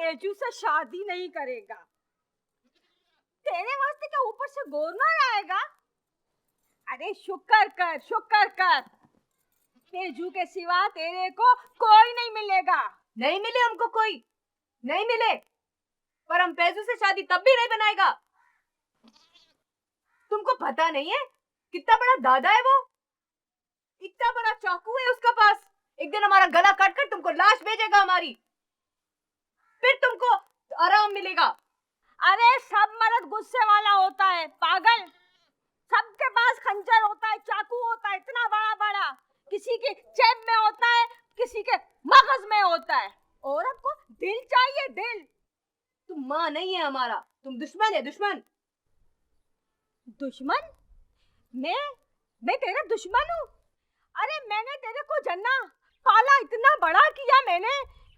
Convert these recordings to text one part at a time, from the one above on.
पेजू से शादी नहीं करेगा। तेरे वास्ते क्या ऊपर से गवर्नर आएगा? अरे शुक्र कर, पेजू के सिवा तेरे को कोई नहीं मिलेगा। नहीं मिले हमको कोई, नहीं मिले, पर हम पेजू से शादी तब भी नहीं बनाएगा। तुमको पता नहीं है कितना बड़ा दादा है वो? इतना बड़ा चाकू है उसका पास। एक दिन हमारा गला काट कर तुमको लाश भेजेगा हमारी, फिर तुमको आराम मिलेगा। अरे सब मर्द गुस्से वाला होता है पागल। सबके पास खंजर होता है, चाकू होता है, इतना बड़ा बड़ा। किसी के जेब में होता है, किसी के मगज में होता है। औरत को दिल चाहिए, दिल। तुम माँ नहीं है हमारा, तुम दुश्मन है, दुश्मन। दुश्मन? मैं तेरा दुश्मन हूँ? अरे मैंने तेरे को जन्ना पाला, इतना बड़ा किया मैंने।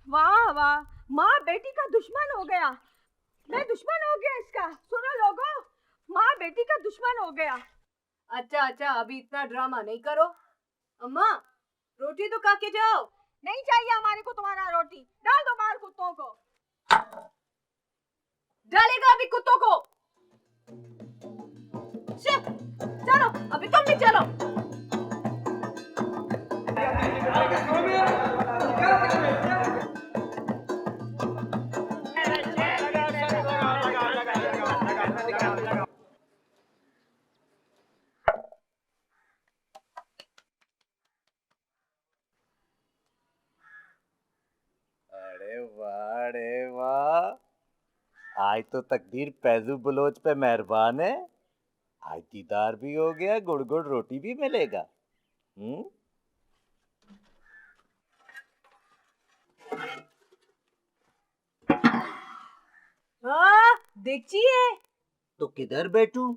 वाह वाह, माँ बेटी का दुश्मन हो गया। मैं दुश्मन हो गया इसका। सुनो लोगों, माँ बेटी का दुश्मन हो गया। अच्छा, अभी इतना ड्रामा नहीं करो। अम्मा, रोटी तो खा के जाओ। नहीं चाहिए हमारे को तुम्हारा रोटी। डाल दो बाहर कुत्तों को। डालेगा अभी कुत्तों को। चलो, अभी तुम भी चलो। अरे वाह, आज तो तकदीर पैजू बलोच पे मेहरबान है। आज दीदार भी हो गया, गुड़ गुड़ रोटी भी मिलेगा। हाँ, देखी है। तो किधर बैठूं?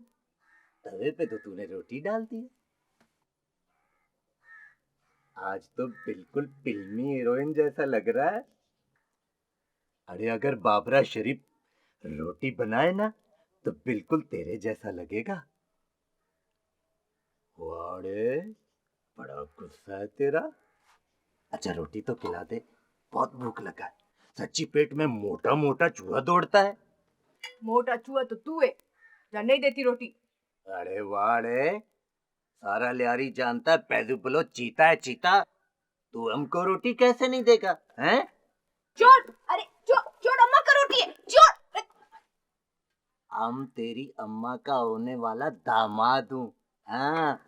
तवे पे तो तूने रोटी डाल दी। आज तो बिल्कुल फिल्मी हीरोइन जैसा लग रहा है। अरे अगर बाबरा शरीफ रोटी बनाए ना तो बिल्कुल तेरे जैसा लगेगा। वाड़े, बड़ा गुस्सा है तेरा। अच्छा रोटी तो खिला दे, बहुत भूख लगा है। सच्ची पेट में मोटा मोटा चूहा दौड़ता है। मोटा चूहा तो तू है, जहाँ नहीं देती रोटी। अरे वाड़े, सारा लियारी जानता है पैदू बलो चीता है, चीता। तू हमको रोटी कैसे नहीं देगा हैं? चोर, अरे चोर अम्मा का रोटी है, चोर। हम तेरी अम्मा का होने वाला दामाद हूँ। हाँ,